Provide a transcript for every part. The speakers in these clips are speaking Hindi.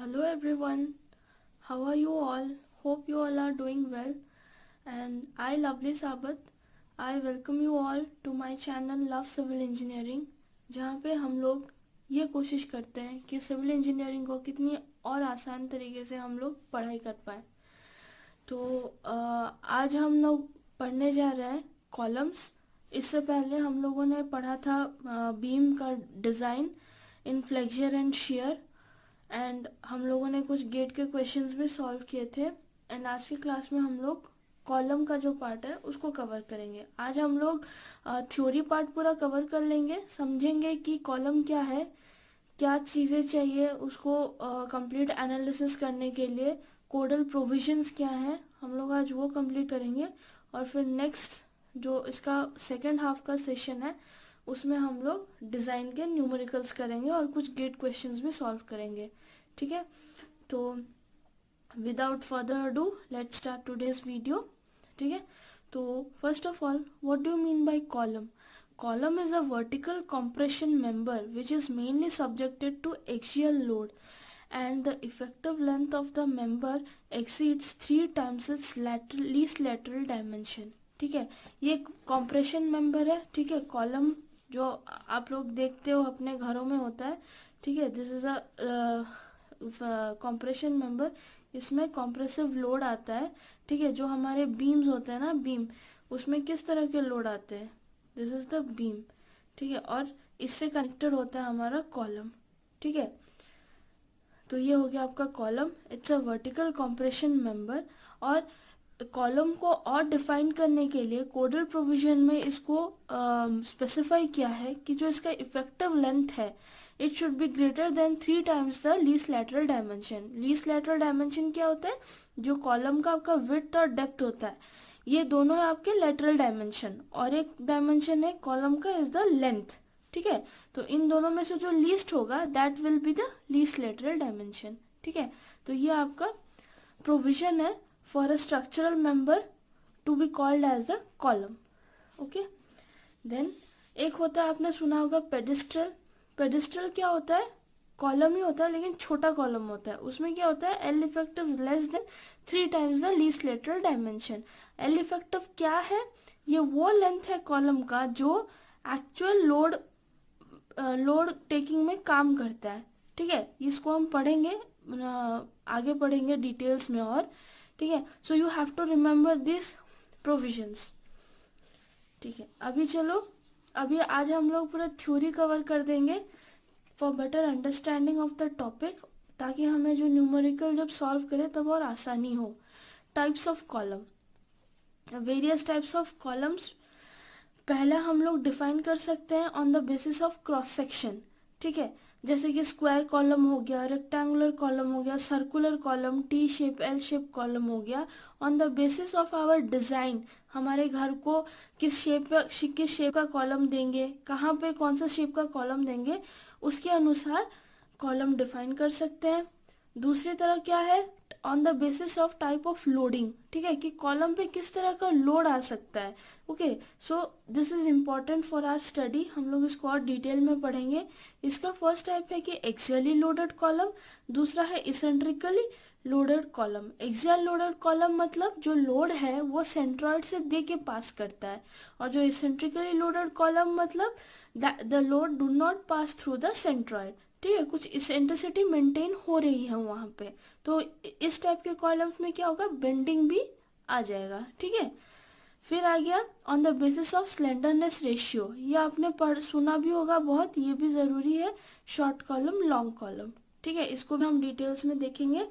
Hello everyone, how are you all? Hope you all are doing well. And I, Lovely Sabat, I welcome you all to my channel Love Civil Engineering, जहाँ पे हम लोग ये कोशिश करते हैं कि सिविल इंजीनियरिंग को कितनी और आसान तरीके से हम लोग पढ़ाई कर पाए। तो आज हम लोग पढ़ने जा रहे हैं कॉलम्स। इससे पहले हम लोगों ने पढ़ा था बीम का design in flexor and shear, and हम लोगों ने कुछ गेट के क्वेश्चंस भी सॉल्व किए थे। एंड आज की क्लास में हम लोग कॉलम का जो पार्ट है उसको कवर करेंगे। आज हम लोग थ्योरी पार्ट पूरा कवर कर लेंगे, समझेंगे कि कॉलम क्या है, क्या चीज़ें चाहिए उसको कंप्लीट एनालिसिस करने के लिए, कोडल प्रोविजंस क्या है, हम लोग आज वो कंप्लीट करेंगे। और फिर नेक्स्ट जो इसका सेकेंड हाफ का सेशन है उसमें हम लोग डिज़ाइन के न्यूमेरिकल्स करेंगे और कुछ गेट क्वेश्चंस भी सॉल्व करेंगे। ठीक है, तो without further ado let's start today's video. ठीक है, तो first of all what do you mean by column? Column is a vertical compression member which is mainly subjected to axial load and the effective length of the member exceeds 3 times its least lateral dimension. ठीक है, ये compression member है। ठीक है, कॉलम जो आप लोग देखते हो अपने घरों में होता है। ठीक है, this is a compression member। इसमें compressive लोड आता है। ठीक है, जो हमारे बीम्स होते हैं ना, बीम, उसमें किस तरह के लोड आते हैं, दिस इज द बीम। ठीक है, और इससे कनेक्टेड होता है हमारा कॉलम। ठीक है, तो ये हो गया आपका column. It's a vertical compression member. और कॉलम को और डिफाइन करने के लिए कोडल प्रोविजन में इसको स्पेसिफाई किया है कि जो इसका इफेक्टिव लेंथ है it should be greater then 3 times the least lateral dimension. Least lateral dimension क्या होता है? जो कॉलम का आपका विड्थ और डेप्थ होता है, ये दोनों है आपके लेटरल डायमेंशन, और एक डायमेंशन है कॉलम का इज द लेंथ। ठीक है, तो इन दोनों में से जो लीस्ट होगा that will be the least lateral dimension. ठीक है, तो ये आपका प्रोविजन है for a structural member to be called as the column. Okay, then एक होता है, आपने सुना होगा पेडिस्ट्रल। पेडिस्ट्रल क्या होता है? कॉलम ही होता है लेकिन छोटा कॉलम होता है। उसमें क्या होता है? L effective less than 3 times the least lateral dimension. L effective क्या है? ये वो लेंथ है कॉलम का जो एक्चुअल लोड टेकिंग में काम करता है। ठीक है, इसको हम पढ़ेंगे, आगे पढ़ेंगे डिटेल्स में और। ठीक है, so you have to remember this provisions. ठीक है, अभी आज हम लोग पूरा थ्योरी कवर कर देंगे for better understanding of the topic, ताकि हमें जो न्यूमेरिकल जब सॉल्व करें तब और आसानी हो। Types of column, various types of columns. पहला हम लोग डिफाइन कर सकते हैं on the basis of cross section. ठीक है, जैसे कि स्क्वायर कॉलम हो गया, रेक्टेंगुलर कॉलम हो गया, circular column, T shape, L shape column हो गया। On the basis of our design, हमारे घर को किस शेप का कॉलम देंगे, कहाँ पे कौन सा शेप का कॉलम देंगे, उसके अनुसार कॉलम डिफाइन कर सकते हैं। दूसरी तरह क्या है? On the basis of type of loading. ठीक है, कि कॉलम पे किस तरह का लोड आ सकता है। Okay, so this is important for our study. हम लोग इसको और डिटेल में पढ़ेंगे। इसका फर्स्ट टाइप है कि एक्सियली लोडेड कॉलम, दूसरा है eccentrically loaded column. Axial loaded column मतलब जो लोड है वो सेंट्रॉइड से दे के पास करता है, और जो इसेंट्रिकली लोडेड कॉलम मतलब the load do not pass through the centroid. ठीक है, कुछ इसेंट्रिसिटी मेंटेन हो रही है वहाँ पे, तो इस टाइप के कॉलम्स में क्या होगा? बेंडिंग भी आ जाएगा। ठीक है, फिर आ गया on the basis of slenderness ratio. ये आपने सुना भी होगा बहुत, ये भी ज़रूरी है, शॉर्ट कॉलम, लॉन्ग कॉलम। ठीक है, इसको भी हम डिटेल्स में देखेंगे।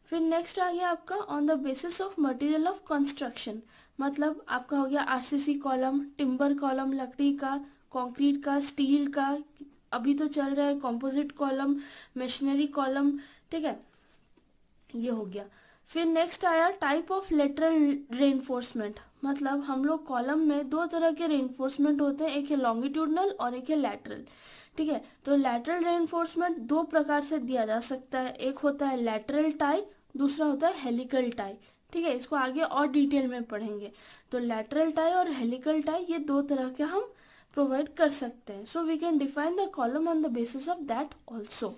फिर नेक्स्ट आ गया आपका on the basis of material of construction, मतलब आपका हो गया आरसीसी कॉलम, टिम्बर कॉलम, लकड़ी का, कंक्रीट का, स्टील का, अभी तो चल रहा है कंपोजिट कॉलम, मशीनरी कॉलम। ठीक है, ये हो गया। फिर नेक्स्ट आया टाइप ऑफ लेटरल रेनफोर्समेंट, मतलब हम लोग कॉलम में दो तरह के रेनफोर्समेंट होते हैं, एक है लॉन्गिट्यूडनल और एक है लैटरल। ठीक है, तो लैटरल रेनफोर्समेंट दो प्रकार से दिया जा सकता है, एक होता है लैटरल टाई, दूसरा होता है हेलिकल टाई। ठीक है, इसको आगे और डिटेल में पढ़ेंगे। तो लैटरल टाई और हेलिकल टाई ये दो तरह के हम प्रोवाइड कर सकते हैं। So we can define the column on the basis of that also.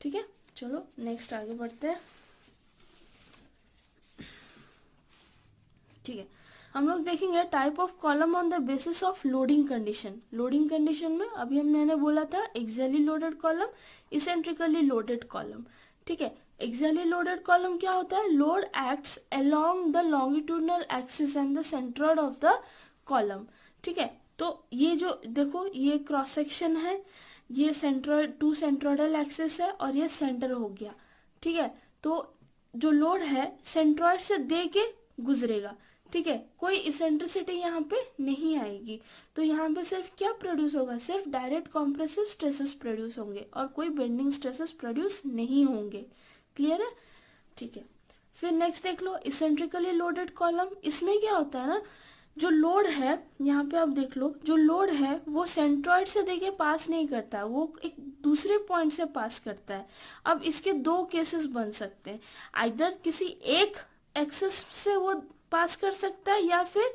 ठीक है, चलो नेक्स्ट आगे बढ़ते हैं। ठीक है, हम लोग देखेंगे type of column on the basis of loading condition. Loading condition में अभी मैंने बोला था axially loaded column, eccentrically loaded column. ठीक है, एक्सियली लोडेड कॉलम क्या होता है? Load acts along the longitudinal axis and the centroid of the column. ठीक है, तो ये जो देखो ये क्रॉस सेक्शन है, ये सेंट्रोइड टू सेंट्रोइडल एक्सिस है और ये सेंटर हो गया। ठीक है, तो जो लोड है सेंट्रोइड से दे के गुजरेगा। ठीक है, कोई इसेंट्रिसिटी यहाँ पे नहीं आएगी, तो यहाँ पे सिर्फ क्या प्रोड्यूस होगा? सिर्फ डायरेक्ट कॉम्प्रेसिव स्ट्रेसेस प्रोड्यूस होंगे और कोई बेंडिंग स्ट्रेसेस प्रोड्यूस नहीं होंगे। क्लियर है? ठीक है, फिर नेक्स्ट देख लो इसेंट्रिकली लोडेड कॉलम। इसमें क्या होता है ना, जो लोड है यहाँ पे आप देख लो, जो लोड है वो सेंट्रॉइड से देके पास नहीं करता, वो एक दूसरे पॉइंट से पास करता है। अब इसके दो केसेस बन सकते हैं, आइदर किसी एक एक्सेस से वो पास कर सकता है या फिर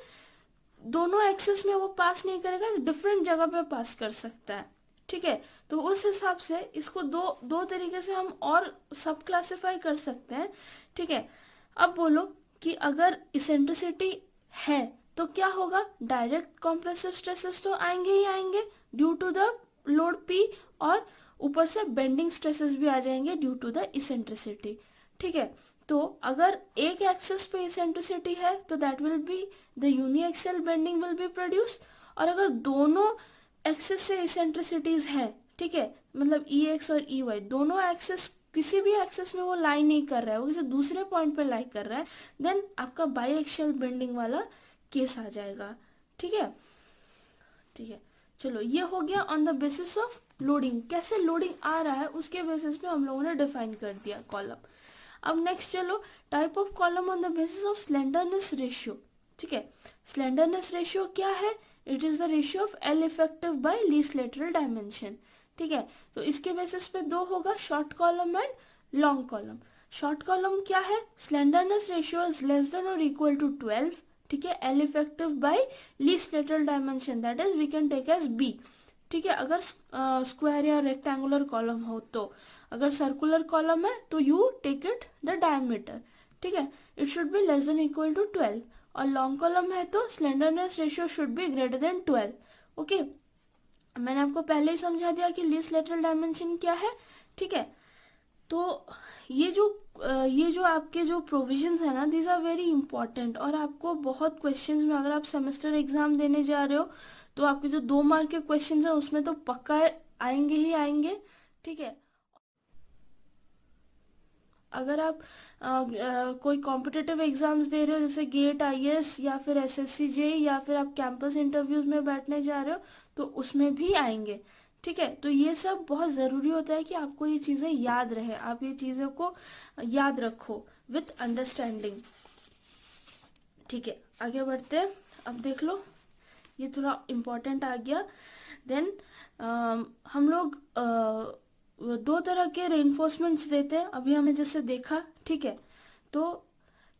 दोनों एक्सेस में वो पास नहीं करेगा, डिफरेंट जगह पे पास कर सकता है। ठीक है, तो उस हिसाब से इसको दो तरीके से हम और सब क्लासिफाई कर सकते हैं। ठीक है, अब बोलो कि अगर इसेंट्रिसिटी है तो क्या होगा? डायरेक्ट कॉम्प्रेसिव स्ट्रेसेस तो आएंगे ही आएंगे due to the load P, और ऊपर से बेंडिंग स्ट्रेसेस भी आ जाएंगे ड्यू टू द इसेंट्रिसिटी। ठीक है, तो अगर एक एक्सिस पे इसेंट्रिसिटी है तो that will be the uniaxial bending will be produce, और अगर दोनों एक्सिस से इसेंट्रिसिटीज है, ठीक है, मतलब EX और EY दोनों एक्सिस, किसी भी एक्सिस में वो लाई नहीं कर रहा है, वो किसी दूसरे पॉइंट पे लाई कर रहा है, देन आपका बाई एक्सियल बेंडिंग वाला केस आ जाएगा। ठीक है, ठीक है, चलो ये हो गया on the basis of loading. कैसे लोडिंग आ रहा है उसके बेसिस पे हम लोगों ने डिफाइन कर दिया कॉलम। अब नेक्स्ट चलो type of column on the basis of slenderness ratio. ठीक है, स्लेंडरनेस रेशियो क्या है? It is the ratio of L effective by least lateral dimension. ठीक है, तो इसके बेसिस पे दो होगा, short column and long column. Short column क्या है? Slenderness ratio is less than और इक्वल टू 12। ठीक है, L effective by least lateral dimension, that is we can take as B। ठीक है, अगर स्क्वायर या रेक्टेंगुलर कॉलम हो तो, अगर सर्कुलर कॉलम है तो you take it the diameter. ठीक है, it should be less than equal to 12, और लॉन्ग कॉलम है तो slenderness ratio should be greater than 12। Okay, मैंने आपको पहले ही समझा दिया कि लीस्ट लेटरल डायमेंशन क्या है। ठीक है, तो ये जो आपके जो प्रोविजंस है ना, दीज आर वेरी इंपॉर्टेंट, और आपको बहुत क्वेश्चंस में, अगर आप सेमेस्टर एग्जाम देने जा रहे हो तो आपके जो 2 मार्क के क्वेश्चंस है उसमें तो पक्का आएंगे ही आएंगे। ठीक है, अगर आप कोई कॉम्पिटिटिव एग्जाम्स दे रहे हो जैसे गेट IAS या फिर SSC JEE, या फिर आप कैंपस इंटरव्यूज में बैठने जा रहे हो तो उसमें भी आएंगे। ठीक है, तो ये सब बहुत ज़रूरी होता है कि आपको ये चीज़ें याद रहे, आप ये चीज़ों को याद रखो विथ अंडरस्टैंडिंग। ठीक है, आगे बढ़ते हैं। अब देख लो ये थोड़ा इम्पोर्टेंट आ गया। देन हम लोग 2 तरह के रेनफोर्समेंट्स देते हैं, अभी हमने जैसे देखा। ठीक है, तो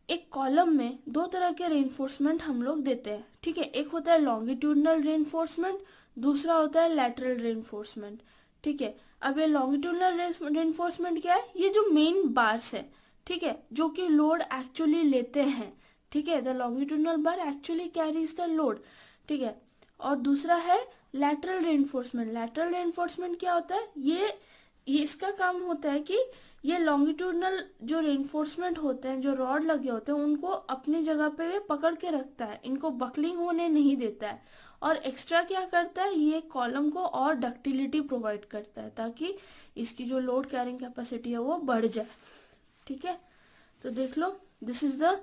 एक कॉलम में 2 तरह के रेनफोर्समेंट हम लोग देते हैं। ठीक है, एक होता है लॉन्गिट्यूडनल रेनफोर्समेंट, दूसरा होता है लैटरल रेनफोर्समेंट। ठीक है, अब ये लॉन्गिट्यूडनल रेनफोर्समेंट क्या है? ये जो मेन बार्स है, ठीक है, जो कि लोड एक्चुअली लेते हैं। ठीक है, the longitudinal bar actually carries the load. ठीक है, और दूसरा है लैटरल रेनफोर्समेंट। लैटरल रेनफोर्समेंट क्या होता है? ये इसका काम होता है कि ये लॉन्गिट्यूडनल जो रेनफोर्समेंट होते हैं, जो रॉड लगे होते हैं, उनको अपनी जगह पे पकड़ के रखता है, इनको बकलिंग होने नहीं देता है। और एक्स्ट्रा क्या करता है? ये कॉलम को और डक्टिलिटी प्रोवाइड करता है ताकि इसकी जो लोड कैरिंग कैपेसिटी है वो बढ़ जाए। ठीक है, तो देख लो this is the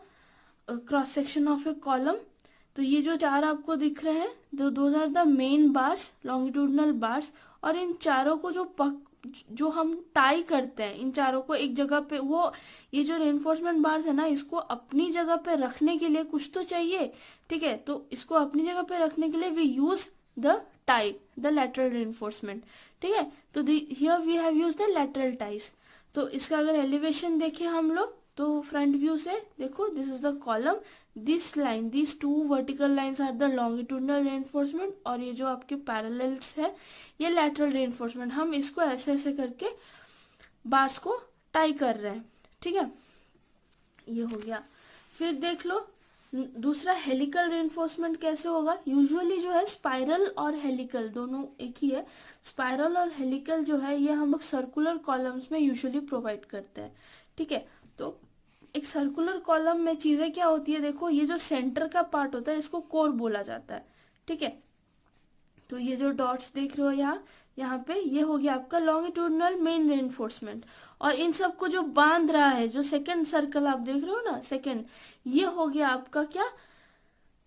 cross section of a column. तो ये जो 4 आपको दिख रहे हैं, those are the main bars, longitudinal bars, और इन चारों को जो हम टाई करते हैं, इन चारों को एक जगह पे, वो ये जो रेनफोर्समेंट बार्स है ना, इसको अपनी जगह पे रखने के लिए कुछ तो चाहिए। ठीक है, तो इसको अपनी जगह पे रखने के लिए we use the tie, the lateral reinforcement. ठीक है, तो here we have use the lateral ties. तो इसका अगर एलिवेशन देखें हम लोग तो फ्रंट व्यू से देखो, this is the column, this line, this 2 vertical lines are the longitudinal reinforcement, और ये जो आपके पैरेलल्स है ये लैटरल रेनफोर्समेंट। हम इसको ऐसे ऐसे करके बार्स को टाई कर रहे हैं, ठीक है, ये हो गया। फिर देख लो दूसरा हेलिकल रेनफोर्समेंट कैसे होगा। यूजुअली जो है स्पाइरल और हेलिकल दोनों एक ही है। स्पाइरल और हेलिकल जो है ये हम लोग सर्कुलर कॉलम्स में यूजुअली प्रोवाइड करते हैं, ठीक है। तो एक सर्कुलर कॉलम में चीजें क्या होती है, देखो ये जो सेंटर का पार्ट होता है इसको कोर बोला जाता है, ठीक है। तो ये जो डॉट्स देख रहे हो यहाँ यहाँ पे ये हो गया आपका लॉन्गिट्यूडनल मेन रेनफोर्समेंट। और इन सबको जो बांध रहा है, जो सेकंड सर्कल आप देख रहे हो ना, सेकंड, ये हो गया आपका क्या,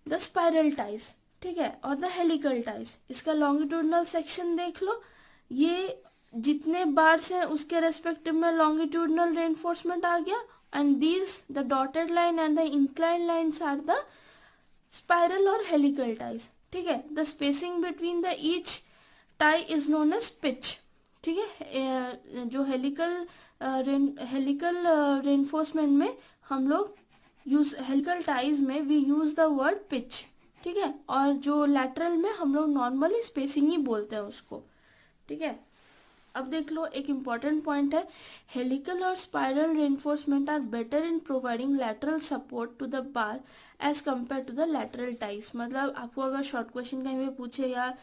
द स्पाइरल टाइज, ठीक है, और द हेलिकल टाइज। इसका लॉन्गिट्यूडनल सेक्शन देख लो, ये जितने बार्स हैं उसके रेस्पेक्टिव में लॉन्गिट्यूडनल रेनफोर्समेंट आ गया, and these the dotted line and the incline lines are the spiral और हेलिकल टाइज, ठीक है। The spacing between the each tie is known as pitch, ठीक है। जो हेलिकल रेनफोर्समेंट में हम लोग यूज, हेलिकल टाइज में we use the word pitch, ठीक है। और जो लैटरल में हम लोग नॉर्मली स्पेसिंग ही बोलते हैं उसको, ठीक है। अब देख लो एक इम्पॉर्टेंट पॉइंट है, हेलिकल और spiral reinforcement are better in providing lateral support to the bar as compare to the lateral ties. मतलब आपको अगर शॉर्ट क्वेश्चन कहीं पे पूछे या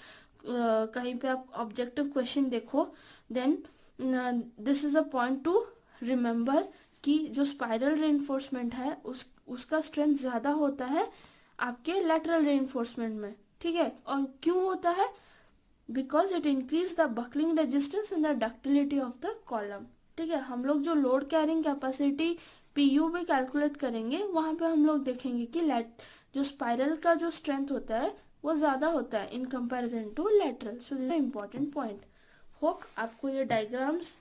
कहीं पे आप ऑब्जेक्टिव क्वेश्चन देखो, then this is a point to remember कि जो स्पाइरल रेनफोर्समेंट है उसका स्ट्रेंथ ज़्यादा होता है आपके लैटरल रेनफोर्समेंट में, ठीक है। और क्यों होता है, because it increase the buckling resistance and the ductility of the column, ठीक है। हम लोग जो लोड कैरिंग कैपेसिटी पीयू भी कैलकुलेट करेंगे वहाँ पे हम लोग देखेंगे कि जो स्पाइरल का जो स्ट्रेंथ होता है वो ज़्यादा होता है in comparison to lateral. So this is important point. Hope आपको ये डायग्राम्स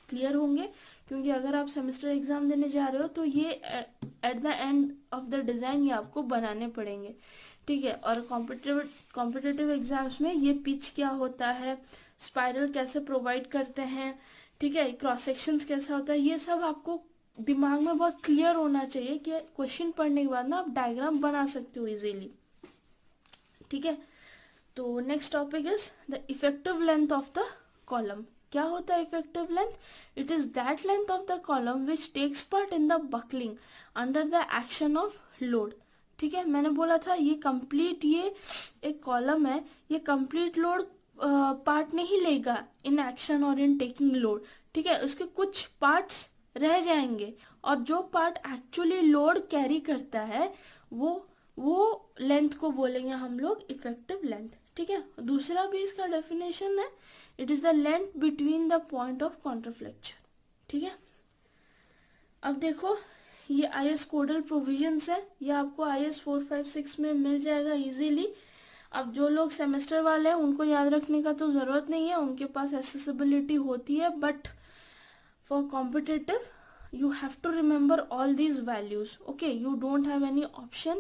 क्लियर होंगे, क्योंकि अगर आप सेमेस्टर एग्जाम देने जा रहे हो तो ये at the end of the design ये आपको बनाने पड़ेंगे, ठीक है। और कॉम्पिटिटिव एग्जाम्स में ये पिच क्या होता है, स्पाइरल कैसे प्रोवाइड करते हैं, ठीक है, क्रॉस सेक्शंस कैसा होता है, ये सब आपको दिमाग में बहुत क्लियर होना चाहिए कि क्वेश्चन पढ़ने के बाद ना आप डायग्राम बना सकते हो इजीली, ठीक है। तो next topic is the effective length of the column. क्या होता है effective length? It is that length of the column which takes part in the buckling under the action of load, ठीक है। मैंने बोला था ये कंप्लीट, ये एक कॉलम है, ये कंप्लीट लोड पार्ट नहीं लेगा इन एक्शन और इन टेकिंग लोड, ठीक है। उसके कुछ पार्ट्स रह जाएंगे और जो पार्ट एक्चुअली लोड कैरी करता है वो लेंथ को बोलेंगे हम लोग इफेक्टिव लेंथ, ठीक है। दूसरा भी इसका डेफिनेशन है, it is the length between the point of contraflexure, ठीक है। अब देखो ये IS कोडल प्रोविजंस है, ये आपको IS 456 में मिल जाएगा इजीली। अब जो लोग सेमेस्टर वाले हैं उनको याद रखने का तो ज़रूरत नहीं है, उनके पास एक्सेसिबिलिटी होती है, but for competitive you have to remember all these values, okay, you don't have any option।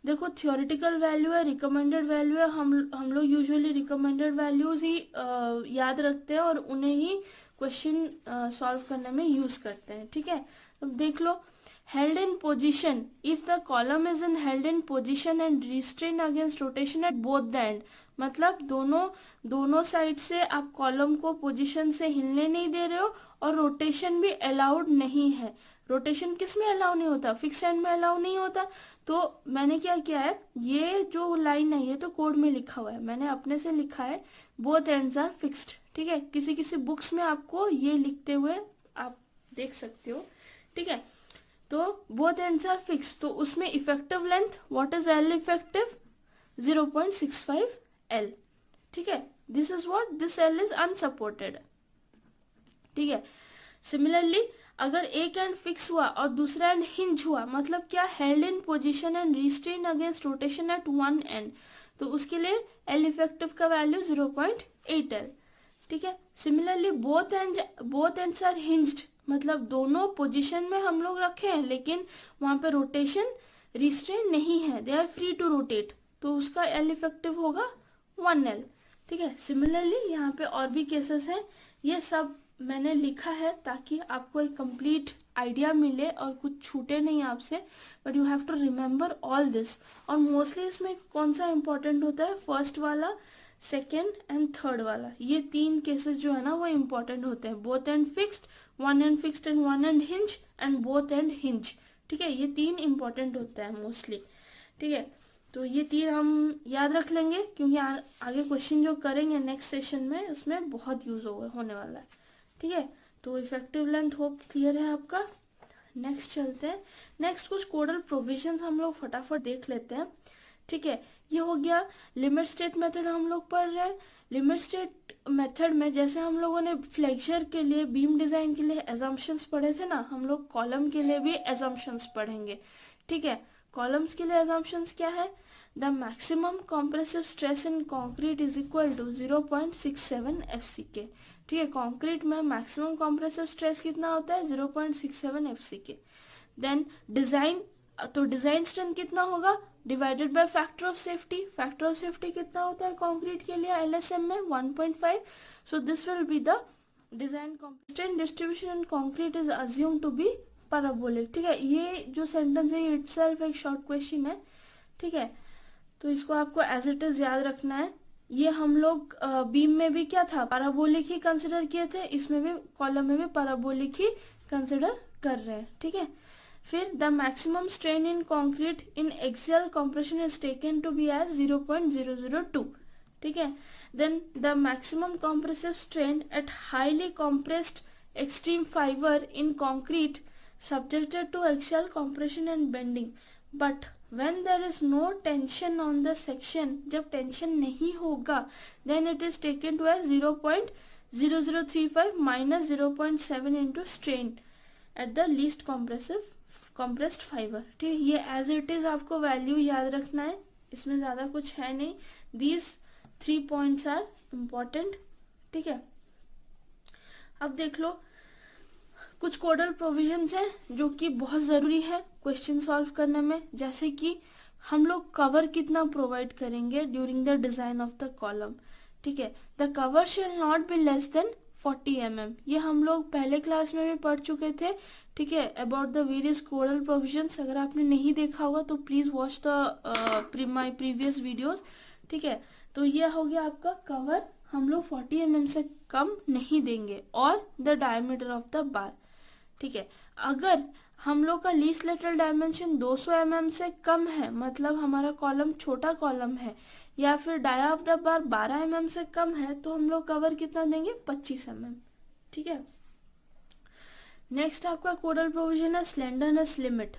देखो थियोरिटिकल वैल्यू है, रिकमेंडेड वैल्यू है, हम लोग यूजुअली रिकमेंडेड वैल्यूज ही याद रखते हैं और उन्हें ही क्वेश्चन सॉल्व करने में यूज करते हैं, ठीक है। अब देख लो, held in position if the column is in held in position and restrained against rotation at both the end। मतलब दोनों साइड से आप कॉलम को पोजीशन से हिलने नहीं दे रहे हो और रोटेशन भी अलाउड नहीं है। रोटेशन किस में अलाउ नहीं होता? फिक्स एंड में अलाउ नहीं होता। तो मैंने क्या किया है, ये जो लाइन है ये तो कोड में लिखा हुआ है, मैंने अपने से लिखा है बोथ एंड्स आर फिक्स्ड, ठीक है। किसी किसी बुक्स में आपको ये लिखते हुए आप देख सकते हो, ठीक है। तो बोथ एंड्स आर फिक्स, तो उसमें effective length what is L effective 0.65 L, ठीक है। This is what this L is unsupported, ठीक है। सिमिलरली अगर एक एंड फिक्स हुआ और दूसरा एंड हिंज हुआ, मतलब क्या, held in position and restrain against rotation at one end, तो उसके लिए L इफेक्टिव का वैल्यू 0.8 L, ठीक है। Similarly both ends are hinged, मतलब दोनों पोजीशन में हम लोग रखे हैं लेकिन वहां पे रोटेशन रिस्ट्रेन नहीं है, they are free to rotate, तो उसका L इफेक्टिव होगा 1L, ठीक है। सिमिलरली यहाँ पे और भी केसेस हैं, ये सब मैंने लिखा है ताकि आपको एक कंप्लीट आइडिया मिले और कुछ छूटे नहीं आपसे, but you have to remember all this. और मोस्टली इसमें कौन सा इंपॉर्टेंट होता है, फर्स्ट वाला, सेकेंड एंड थर्ड वाला, ये 3 केसेस जो है ना वो इम्पोर्टेंट होते हैं, both and fixed, one and fixed and one and hinge and both and hinge. ठीक है, ये 3 इम्पोर्टेंट होता है मोस्टली। ठीक है, तो ये 3 हम याद रख लेंगे क्योंकि आगे क्वेश्चन जो करेंगे नेक्स्ट सेशन में उसमें बहुत यूज होने वाला है। ठीक है, तो इफेक्टिव लेंथ होप क्लियर है आपका। नेक्स्ट चलते हैं। नेक्स्ट कुछ कोडल प्रोविजंस हम लोग फटाफट देख लेते हैं। ठीक है, ये हो गया लिमिट स्टेट मेथड हम लोग पढ़ रहे हैं। लिमिट स्टेट मेथड में जैसे हम लोगों ने फ्लेक्चर के लिए, बीम डिजाइन के लिए एजम्पशंस पढ़े थे ना, हम लोग कॉलम के लिए भी एजम्पशंस पढ़ेंगे। ठीक है, कॉलम्स के लिए एजम्पशंस क्या है? The maximum compressive stress in concrete is equal to 0.67 FCK। ठीक है, कॉन्क्रीट में मैक्सिमम कॉम्प्रेसिव स्ट्रेस कितना होता है? 0.67 FCK। देन डिजाइन, तो डिजाइन स्ट्रेंथ कितना होगा? Divided by factor of safety. Factor of safety कितना होता है कॉन्क्रीट के लिए LSM में? 1.5। So this will be the design strength distribution in concrete is assume to be parabolic. ठीक है, ये जो सेंटेंस है ये इटसेल्फ एक शॉर्ट क्वेश्चन है। ठीक है, तो इसको आपको एज इट इज याद रखना है। ये हम लोग बीम में भी क्या था? पैराबोलिक ही कंसिडर किए थे, इसमें भी कॉलम में भी पैराबोलिक ही कंसिडर कर रहे हैं। ठीक है, फिर the maximum strain in concrete in axial compression is taken to be as 0.002। ठीक है, then the maximum compressive strain at highly compressed extreme fibre in concrete subjected to axial compression and bending, but when there is no tension on the section, जब टेंशन नहीं होगा, then it is taken to as 0.0035 minus 0.7 into strain at the least compressed fiber। ठीक है, ये as it is आपको वैल्यू याद रखना है, इसमें ज़्यादा कुछ है नहीं। These 3 points are important। ठीक है, अब देख लो कुछ कोडल प्रोविजंस हैं जो कि बहुत ज़रूरी है क्वेश्चन सॉल्व करने में। जैसे कि हम लोग कवर कितना प्रोवाइड करेंगे during the design of the column. ठीक है, the cover shall not be less then 40 mm। ये हम लोग पहले क्लास में भी पढ़ चुके थे। ठीक है, about the various codal provisions. अगर आपने नहीं देखा होगा तो please watch the my previous videos. ठीक है, तो ये हो गया आपका कवर, हम लोग 40 mm से कम नहीं देंगे, और द डायमीटर ऑफ द बार। ठीक है, अगर हम लोग का लीस्ट लेटरल डायमेंशन 200 mm से कम है, मतलब हमारा कॉलम छोटा कॉलम है, या फिर dia of the bar 12 mm से कम है, तो हम लोग कवर कितना देंगे? 25 mm। ठीक है, नेक्स्ट आपका कोडल प्रोविजन है slenderness limit.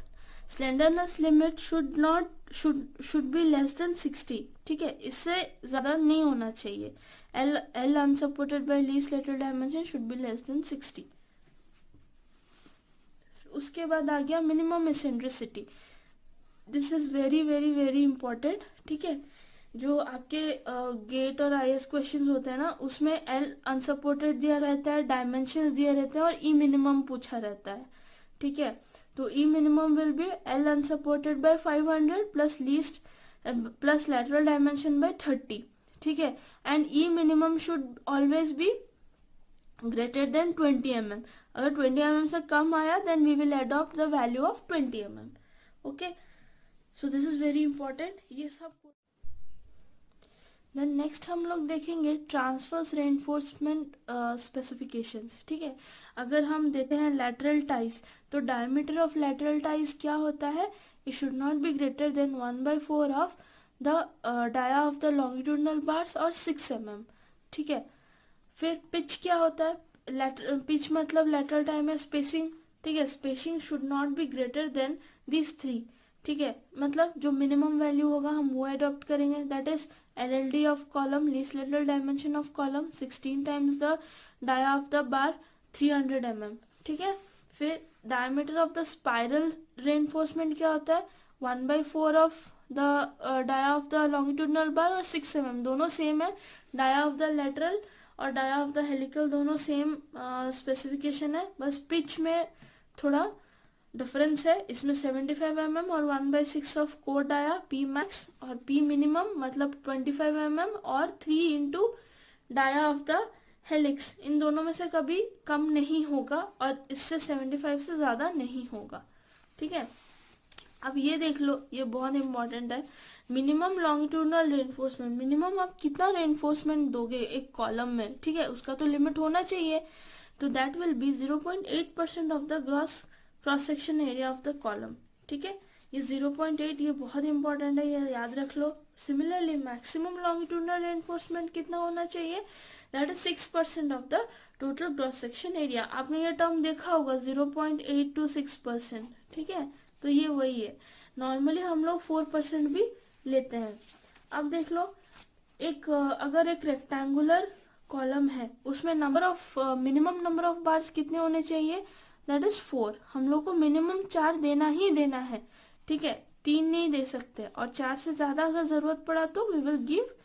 Slenderness limit should be less then 60। ठीक है, इससे ज़्यादा नहीं होना चाहिए। L unsupported bye least lateral dimension should be less then 60। उसके बाद आ गया minimum eccentricity. This is very very very important. ठीक है, जो आपके गेट और IAS क्वेश्चंस होते हैं ना, उसमें एल अनसपोर्टेड दिया रहता है, डायमेंशंस दिए रहते हैं, और ई मिनिमम पूछा रहता है। ठीक है, तो e minimum will be L unsupported by 500 plus least plus lateral dimension by 30। ठीक है, and e minimum should always be greater than 20 mm। अगर 20 mm से कम आया then we will adopt the value of 20 mm। Okay, so this is very important. ये सब देन नेक्स्ट हम लोग देखेंगे ट्रांसवर्स रेनफोर्समेंट स्पेसिफिकेशंस। ठीक है, अगर हम देते हैं लैटरल टाइज, तो डायमीटर ऑफ लैटरल टाइज क्या होता है? It should not be greater than 1/4 of the dia of the longitudinal bars और 6 mm। ठीक है, फिर पिच क्या होता है? पिच मतलब लेटरल टाइम है स्पेसिंग। ठीक है, spacing should not be greater then this 3। ठीक है, मतलब जो मिनिमम वैल्यू होगा हम वो अडॉप्ट करेंगे, that is LLD of column, least lateral dimension of column 16 times the dia of the bar 300 mm। ठीक है, फिर diameter of the spiral reinforcement क्या होता है? 1/4 of the dia of the longitudinal bar और 6 mm, दोनों सेम है। डाया ऑफ द लेटरल और डाया ऑफ द हेलिकल दोनों सेम स्पेसिफिकेशन है, बस पिच में थोड़ा डिफरेंस है। इसमें 75 mm और 1/6 of core dia P max, और P मिनिमम मतलब 25 mm और 3 into dia of the helix, इन दोनों में से कभी कम नहीं होगा, और इससे 75 से ज़्यादा नहीं होगा। ठीक है, अब ये देख लो, ये बहुत इंपॉर्टेंट है। मिनिमम लॉन्गिट्यूडनल रेनफोर्समेंट, मिनिमम आप कितना रेनफोर्समेंट दोगे एक कॉलम में, ठीक है, उसका तो लिमिट होना चाहिए। तो that will B 0.8% of the gross cross section area of the column, ठीक है। ये 0.8 ये बहुत इंपॉर्टेंट है, ये याद रख लो। सिमिलरली मैक्सिमम लॉन्गिट्यूडनल रेनफोर्समेंट कितना होना चाहिए, that is 6% of the total gross section area. आपने ये टर्म देखा होगा 0.8 to 6%, ठीक है। तो ये वही है, नॉर्मली हम लोग 4% भी लेते हैं। अब देख लो, अगर एक रेक्टेंगुलर कॉलम है उसमें मिनिमम नंबर ऑफ बार्स कितने होने चाहिए, दैट इज 4। हम लोग को मिनिमम 4 देना ही देना है, ठीक है, 3 नहीं दे सकते, और 4 से ज्यादा अगर जरूरत पड़ा तो we will give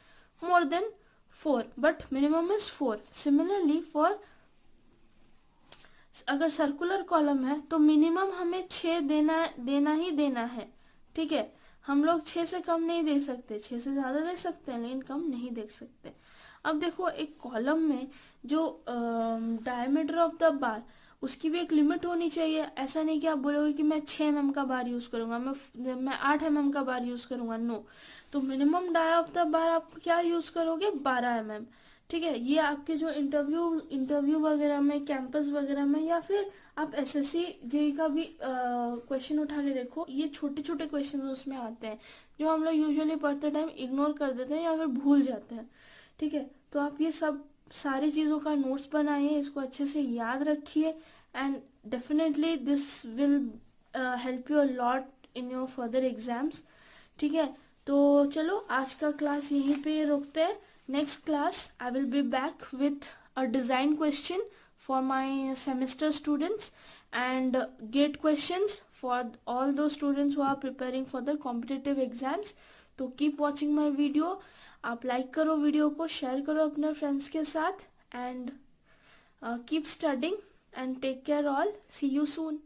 more than 4, but minimum is 4। Similarly for अगर सर्कुलर कॉलम है तो मिनिमम हमें 6 देना ही देना है, ठीक है। हम लोग 6 से कम नहीं दे सकते, 6 से ज्यादा दे सकते हैं लेकिन कम नहीं दे सकते। अब देखो, एक कॉलम में जो डायमीटर ऑफ द बार, उसकी भी एक लिमिट होनी चाहिए। ऐसा नहीं कि आप बोलोगे कि मैं 6 mm का बार यूज करूंगा, मैं 8 mm का बार यूज करूंगा, नो। तो minimum dia of the bar आप क्या यूज करोगे, 12 mm, ठीक है। ये आपके जो इंटरव्यू वगैरह में, कैंपस वगैरह में, या फिर आप एसएससी जेई का भी क्वेश्चन उठा के देखो, ये छोटे छोटे क्वेश्चन उसमें आते हैं जो हम लोग यूजुअली पढ़ते टाइम इग्नोर कर देते हैं या फिर भूल जाते हैं, ठीक है। तो आप ये सब सारी चीज़ों का नोट्स बनाइए, इसको अच्छे से याद रखिए, and definitely this will help you a lot in your further exams, ठीक है। तो चलो, आज का क्लास यहीं पे रोकते हैं। Next class, I will be back with a design question for my semester students and gate questions for all those students who are preparing for the competitive exams. तो keep watching my video. आप like करो वीडियो को, शेयर करो अपने फ्रेंड्स के साथ, and keep studying and take care all. See you soon.